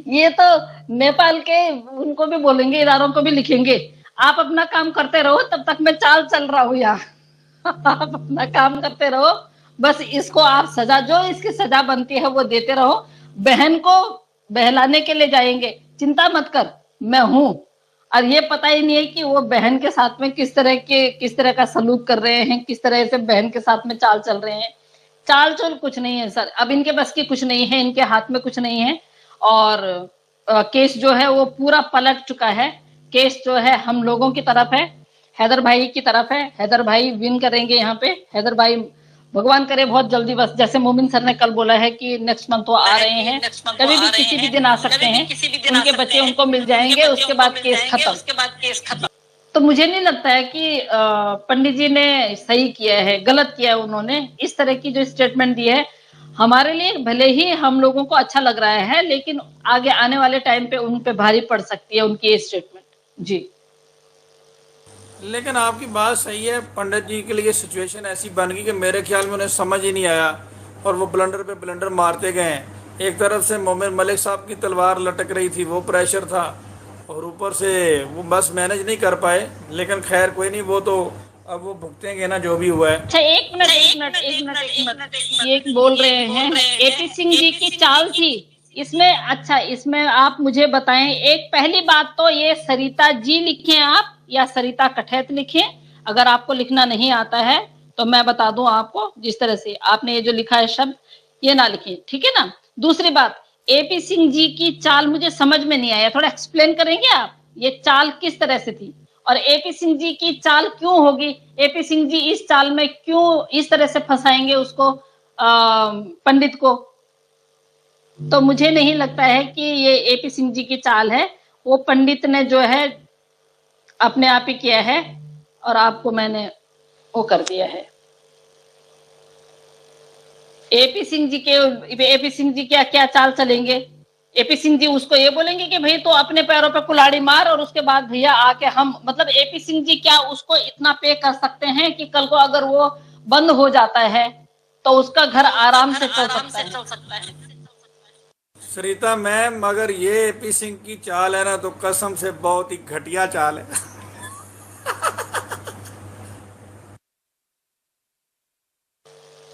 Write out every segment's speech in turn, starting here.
ये तो नेपाल के उनको भी बोलेंगे, इदारों को भी लिखेंगे, आप अपना काम करते रहो, तब तक मैं चाल चल रहा हूँ यहाँ। आप अपना काम करते रहो, बस इसको आप सजा, जो इसकी सजा बनती है वो देते रहो। बहन को बहलाने के लिए जाएंगे, चिंता मत कर, मैं हूं। और ये पता ही नहीं है कि वो बहन के साथ में किस तरह का सलूक कर रहे हैं, किस तरह से बहन के साथ में चाल चल रहे हैं। चाल चल कुछ नहीं है सर, अब इनके बस की कुछ नहीं है, इनके हाथ में कुछ नहीं है। और केस जो है वो पूरा पलट चुका है। केस जो है हम लोगों की तरफ है, हैदर भाई की तरफ है। हैदर भाई विन करेंगे यहाँ पे। हैदर भाई भगवान करे बहुत जल्दी, बस जैसे मोमिन सर ने कल बोला है कि नेक्स्ट मंथ वो आ रहे हैं, कभी भी किसी भी दिन आ सकते हैं, उनके बच्चे उनको मिल जाएंगे, उसके बाद केस खत्म। तो मुझे नहीं लगता है कि पंडित जी ने सही किया है, गलत किया है उन्होंने। इस तरह की जो स्टेटमेंट दी है, हमारे लिए भले ही हम लोगों को अच्छा लग रहा है, लेकिन आगे आने वाले टाइम पे उन पे भारी पड़ सकती है उनकी ये स्टेटमेंट। जी। लेकिन आपकी बात सही है, पंडित जी के लिए सिचुएशन ऐसी बन गई कि मेरे ख्याल में उन्हें समझ ही नहीं आया और वो ब्लंडर पे ब्लंडर मारते गए। एक तरफ से मोमिन मलिक साहब की तलवार लटक रही थी, वो प्रेशर था, और ऊपर से वो बस मैनेज नहीं कर पाए। लेकिन खैर कोई नहीं, वो तो अब वो भुगतेंगे ना जो भी हुआ है। अच्छा, एक मिनट, ये बोल रहे हैं एपी सिंह जी की चाल थी इसमें। अच्छा, इसमें आप मुझे बताएं, एक पहली बात तो ये सरिता जी लिखें आप या सरिता कठैत लिखें। अगर आपको लिखना नहीं आता है तो मैं बता दूं आपको, जिस तरह से आपने ये जो लिखा है शब्द, ये ना लिखें, ठीक है ना। दूसरी बात, एपी सिंह जी की चाल मुझे समझ में नहीं आया, थोड़ा एक्सप्लेन करेंगे आप, ये चाल किस तरह से थी और एपी सिंह जी की चाल क्यों होगी। एपी सिंह जी इस चाल में क्यों इस तरह से फंसाएंगे उसको, पंडित को। तो मुझे नहीं लगता है कि ये एपी सिंह जी की चाल है, वो पंडित ने जो है अपने आप ही किया है और आपको मैंने वो कर दिया है। एपी सिंह जी क्या क्या चाल चलेंगे। एपी सिंह जी उसको ये बोलेंगे कि भाई तो अपने पैरों पे कुल्हाड़ी मार, और उसके बाद भैया आके हम, मतलब एपी सिंह जी क्या उसको इतना पे कर सकते हैं कि कल को अगर वो बंद हो जाता है तो उसका घर आराम से चल सकता है। सरिता मैम, मगर ये एपी सिंह की चाल है ना, तो कसम से बहुत ही घटिया चाल है।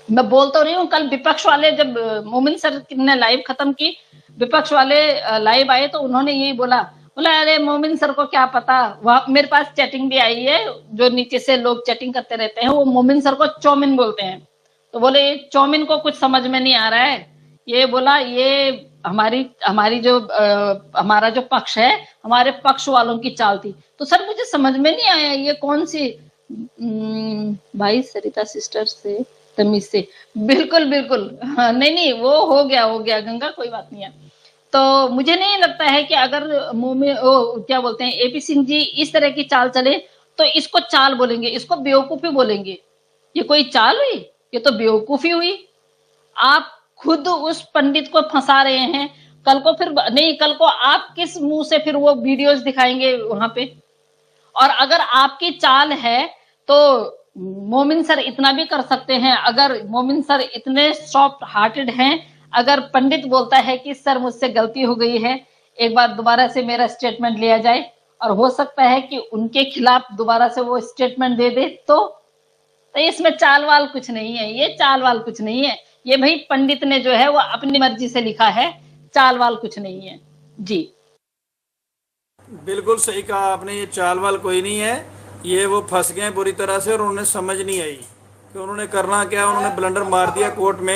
मैं बोल तो रही हूँ, कल विपक्ष वाले जब मोमिन सर ने लाइव खत्म की, विपक्ष वाले लाइव आए तो उन्होंने यही बोला, बोला अरे मोमिन सर को क्या पता। वहां मेरे पास चैटिंग भी आई है, जो नीचे से लोग चैटिंग करते रहते हैं, वो मोमिन सर को चौमिन बोलते हैं। तो बोले चौमिन को कुछ समझ में नहीं आ रहा है। ये बोला ये हमारी हमारी जो हमारा जो पक्ष है, हमारे पक्ष वालों की चाल थी। तो सर मुझे समझ में नहीं आया ये कौन सी भाई सरिता सिस्टर से तमीज से। बिल्कुल बिल्कुल, हाँ, नहीं नहीं, वो हो गया गंगा, कोई बात नहीं है। तो मुझे नहीं लगता है कि अगर मुंह में वो क्या बोलते हैं एपी सिंह जी इस तरह की चाल चले तो इसको चाल बोलेंगे, इसको बेवकूफी बोलेंगे। ये कोई चाल हुई, ये तो बेवकूफी हुई। आप खुद उस पंडित को फंसा रहे हैं, कल को फिर नहीं, कल को आप किस मुंह से फिर वो वीडियोस दिखाएंगे वहां पे। और अगर आपकी चाल है तो मोमिन सर इतना भी कर सकते हैं, अगर मोमिन सर इतने सॉफ्ट हार्टेड हैं, अगर पंडित बोलता है कि सर मुझसे गलती हो गई है, एक बार दोबारा से मेरा स्टेटमेंट लिया जाए, और हो सकता है कि उनके खिलाफ दोबारा से वो स्टेटमेंट दे दे, तो इसमें चाल वाल कुछ नहीं है, ये चाल वाल कुछ नहीं है। ये भाई पंडित ने जो है वो अपनी मर्जी से लिखा है, चाल वाल कुछ नहीं है। जी। बिल्कुल सही कहा आपने, ये चाल वाल कोई नहीं है। ये वो फंस गए बुरी तरह से और उन्हें समझ नहीं आई कि उन्होंने करना क्या। उन्होंने ब्लंडर मार दिया कोर्ट में।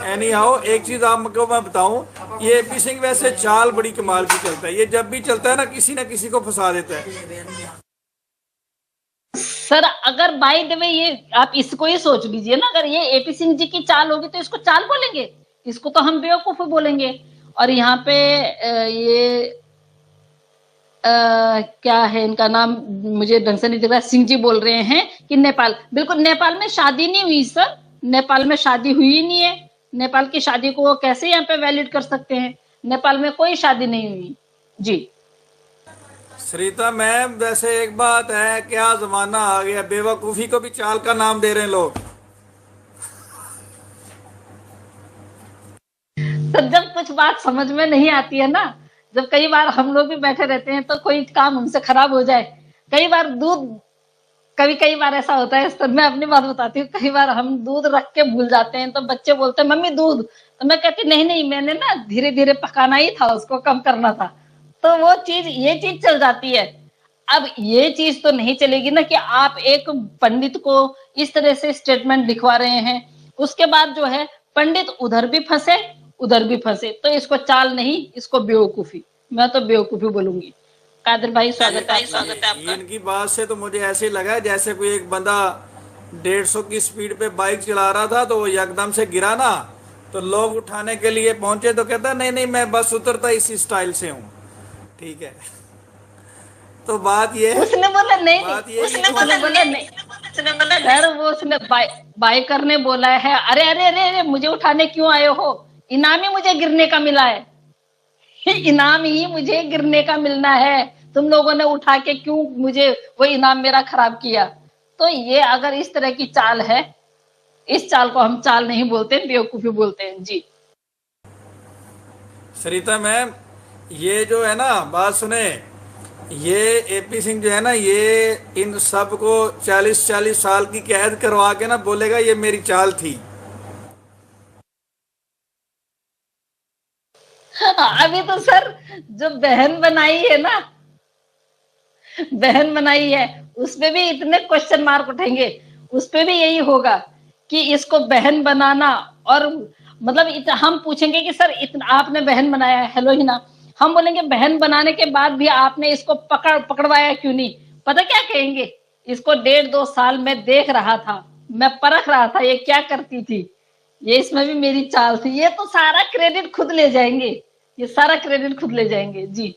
एनी हाउ, एक चीज आपको मैं बताऊं, ये एपी सिंह वैसे चाल बड़ी कमाल की चलता है। ये जब भी चलता है ना किसी को फंसा देता है। सर अगर बाय द वे ये आप इसको ही सोच लीजिए ना, अगर ये एपी सिंह जी की चाल होगी तो इसको चाल बोलेंगे, इसको तो हम बेवकूफ बोलेंगे। और यहाँ पे ये क्या है इनका नाम, मुझे ढंग से नहीं दिख रहा, सिंह जी बोल रहे हैं कि नेपाल, बिल्कुल नेपाल में शादी नहीं हुई सर, नेपाल में शादी हुई ही नहीं है। नेपाल की शादी को वो कैसे यहाँ पे वैलिड कर सकते हैं, नेपाल में कोई शादी नहीं हुई। जी। सरिता मैम, वैसे एक बात है, क्या जमाना आ गया, बेवकूफी को भी चाल का नाम दे रहे हैं लोग। सर जब कुछ बात समझ में नहीं आती है ना, जब कई बार हम लोग भी बैठे रहते हैं तो कोई काम हमसे खराब हो जाए, कई बार दूध, कभी कई बार ऐसा होता है सर, मैं अपनी बात बताती हूँ, कई बार हम दूध रख के भूल जाते हैं तो बच्चे बोलते हैं मम्मी दूध, तो मैं कहती नहीं नहीं मैंने ना धीरे धीरे पकाना ही था, उसको कम करना था। तो वो चीज, ये चीज चल जाती है। अब ये चीज तो नहीं चलेगी ना कि आप एक पंडित को इस तरह से स्टेटमेंट लिखवा रहे हैं, उसके बाद जो है पंडित उधर भी फंसे उधर भी फंसे, तो इसको चाल नहीं, इसको बेवकूफी, मैं तो बेवकूफी बोलूंगी। कादिर भाई स्वागत है आपका। इनकी बात से तो मुझे ऐसे ही लगा जैसे कोई एक बंदा 150 की स्पीड पे बाइक चला रहा था, तो वो एकदम से गिरा ना, तो लोग उठाने के लिए पहुंचे तो कहता नहीं नहीं मैं बस उतरता इसी स्टाइल से हूँ। ठीक है, तो बात ये है, उसने बोला नहीं, बात ये उसने बोला नहीं, सर वो उसने बाइकर ने बोला है अरे अरे अरे अरे मुझे उठाने क्यों आए हो, इनाम ही मुझे गिरने का मिला है, इनाम ही मुझे गिरने का मिलना है, तुम लोगों ने उठा के क्यों मुझे वो इनाम मेरा खराब किया। तो ये अगर इस तरह की चाल है, इस चाल को हम चाल नहीं बोलते, बेवकूफी बोलते हैं जी। सरिता मैम, ये जो है ना बात सुने, ये एपी सिंह जो है ना, ये इन सब को 40-40 साल की कैद करवा के ना बोलेगा ये मेरी चाल थी। अभी तो सर जो बहन बनाई है ना, बहन बनाई है, उसपे भी इतने क्वेश्चन मार्क उठेंगे, उसपे भी यही होगा कि इसको बहन बनाना, और मतलब हम पूछेंगे कि सर इतना आपने बहन बनाया है, हेलो ही ना, हम बोलेंगे बहन बनाने के बाद भी आपने इसको पकड़वाया क्यों नहीं, पता क्या कहेंगे, इसको 1.5-2 साल में देख रहा था, मैं परख रहा था ये क्या करती थी, ये इसमें भी मेरी चाल थी, ये तो सारा क्रेडिट खुद ले जाएंगे, ये सारा क्रेडिट खुद ले जाएंगे जी।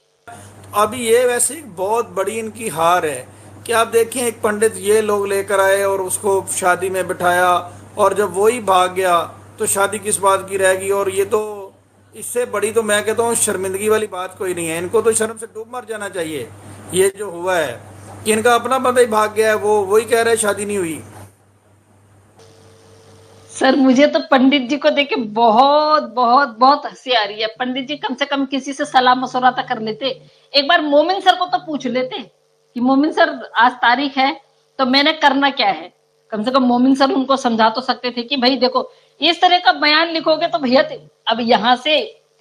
अभी ये वैसे एक बहुत बड़ी इनकी हार है कि आप देखें, एक पंडित ये लोग लेकर आए और उसको शादी में बिठाया, और जब वही भाग गया तो शादी किस बात की रहेगी। और ये तो इससे बड़ी तो मैं कहता हूँ शर्मिंदगी वाली बात कोई नहीं है, इनको तो शर्म से डूब मर जाना चाहिए। ये जो हुआ है कि इनका अपना बंदा ही भाग गया है, वो वही कह रहा है शादी नहीं हुई। सर मुझे तो पंडित जी को देख के बहुत बहुत बहुत हंसी आ रही है। पंडित जी कम से कम किसी से सलाह मशवरा तो कर लेते, एक बार मोमिन सर को तो पूछ लेते कि मोमिन सर आज तारीख है तो मैंने करना क्या है। कम से कम मोमिन सर उनको समझा तो सकते थे कि भाई देखो इस तरह का बयान लिखोगे तो भैया, अब यहाँ से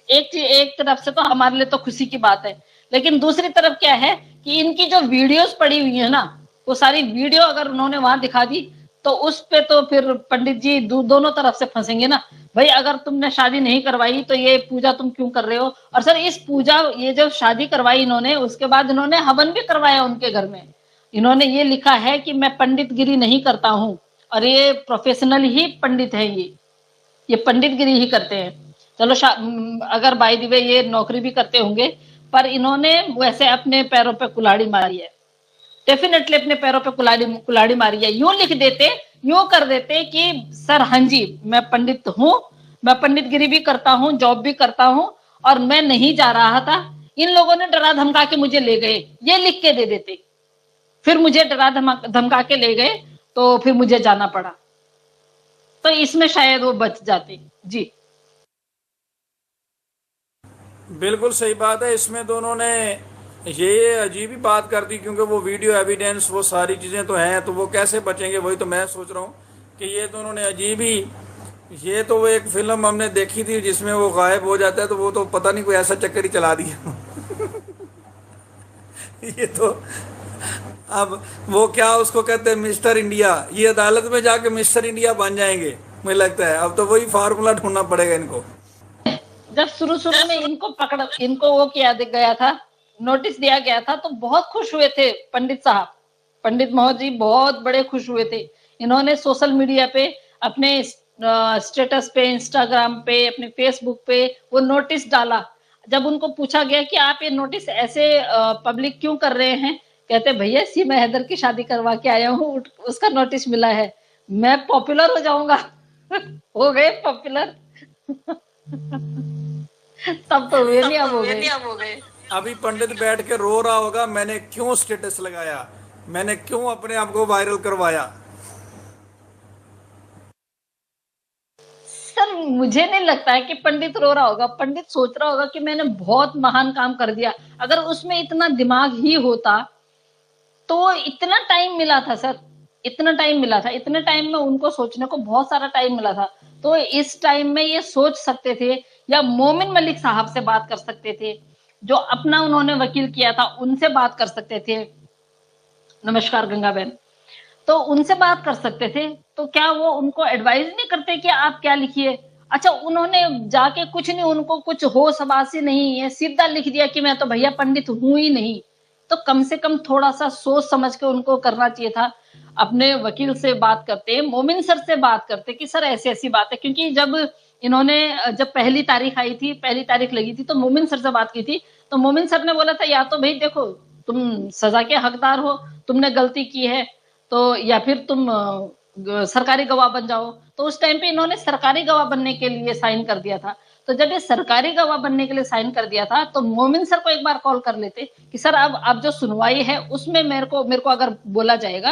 एक तरफ से तो हमारे लिए तो खुशी की बात है, लेकिन दूसरी तरफ क्या है कि इनकी जो वीडियोस पड़ी हुई है ना, वो सारी वीडियो अगर उन्होंने वहां दिखा दी तो उस पे तो फिर पंडित जी दोनों तरफ से फंसेंगे ना। भाई अगर तुमने शादी नहीं करवाई तो ये पूजा तुम क्यों कर रहे हो। और सर इस पूजा, ये जो शादी करवाई इन्होंने, उसके बाद इन्होंने हवन भी करवाया उनके घर में। इन्होंने ये लिखा है कि मैं पंडित गिरी नहीं करता हूँ, और ये प्रोफेशनल ही पंडित है, ये पंडित गिरी ही करते हैं। चलो अगर बाय द वे ये नौकरी भी करते होंगे, पर इन्होंने वैसे अपने पैरों पे कुल्हाड़ी मारी है, डेफिनेटली अपने पैरों पे कुल्हाड़ी मारी है। यूं लिख देते, यूं कर देते कि सर हाँ जी मैं पंडित हूँ, मैं पंडित गिरी भी करता हूँ, जॉब भी करता हूँ, और मैं नहीं जा रहा था, इन लोगों ने डरा धमका के मुझे ले गए, ये लिख के दे देते। फिर मुझे डरा धमका के ले गए तो फिर मुझे जाना पड़ा, तो इसमें शायद वो बच जाते जी। बिल्कुल सही बात है, इसमें दोनों ने ये अजीब ही बात कर दी, क्योंकि वो वीडियो एविडेंस वो सारी चीजें तो हैं, तो वो कैसे बचेंगे, वही तो मैं सोच रहा हूँ कि ये दोनों ने अजीब ही, ये तो वो एक फिल्म हमने देखी थी जिसमें वो गायब हो जाता है, तो वो तो पता नहीं कोई ऐसा चक्कर ही चला दिया। ये तो अब वो क्या उसको कहते हैं मिस्टर इंडिया, ये अदालत में जाके मिस्टर इंडिया बन जाएंगे मुझे लगता है। अब तो वही फार्मूला ढूंढना पड़ेगा इनको। जब शुरू शुरू में इनको वो किया गया था, नोटिस दिया गया था, तो बहुत खुश हुए थे पंडित साहब, पंडित महोदय जी बहुत बड़े खुश हुए थे। इन्होंने सोशल मीडिया पे अपने स्टेटस पे, इंस्टाग्राम पे, अपने फेसबुक पे वो नोटिस डाला। जब उनको पूछा गया कि आप ये नोटिस ऐसे पब्लिक क्यों कर रहे हैं, कहते भैया सीमा हैदर की शादी करवा के आया हूँ, उसका नोटिस मिला है, मैं पॉपुलर हो जाऊंगा। हो गए पॉपुलर। तब तो हुए नहीं, अब हो गए। अभी पंडित बैठ के रो रहा होगा, मैंने क्यों स्टेटस लगाया, मैंने क्यों अपने आप को वायरल करवाया। सर मुझे नहीं लगता है कि पंडित रो रहा होगा। पंडित सोच रहा होगा कि मैंने बहुत महान काम कर दिया। अगर उसमें इतना दिमाग ही होता तो इतना टाइम मिला था सर, इतना टाइम मिला था, इतने टाइम में उनको सोचने को बहुत सारा टाइम मिला था। तो इस टाइम में ये सोच सकते थे, या मोमिन मलिक साहब से बात कर सकते थे, जो अपना उन्होंने वकील किया था उनसे बात कर सकते थे। नमस्कार गंगा बहन। तो उनसे बात कर सकते थे। तो क्या वो उनको एडवाइस नहीं करते कि आप क्या लिखिए? अच्छा, उन्होंने जाके कुछ नहीं, उनको कुछ होश हवास ही नहीं है, सीधा लिख दिया कि मैं तो भैया पंडित हूं ही नहीं। तो कम से कम थोड़ा सा सोच समझ के उनको करना चाहिए था। अपने वकील से बात करते, मोमिन सर से बात करते कि सर ऐसी ऐसी बात है। क्योंकि जब इन्होंने, जब पहली तारीख आई थी, पहली तारीख लगी थी, तो मोमिन सर से बात की थी। तो मोमिन सर ने बोला था, या तो भाई देखो तुम सजा के हकदार हो, तुमने गलती की है, तो या फिर तुम सरकारी गवाह बन जाओ। तो उस टाइम पे इन्होंने सरकारी गवाह बनने के लिए साइन कर दिया था। तो जब ये सरकारी गवाह बनने के लिए साइन कर दिया था, तो मोमिन सर को एक बार कॉल कर लेते कि सर अब जो सुनवाई है उसमें मेरे को अगर बोला जाएगा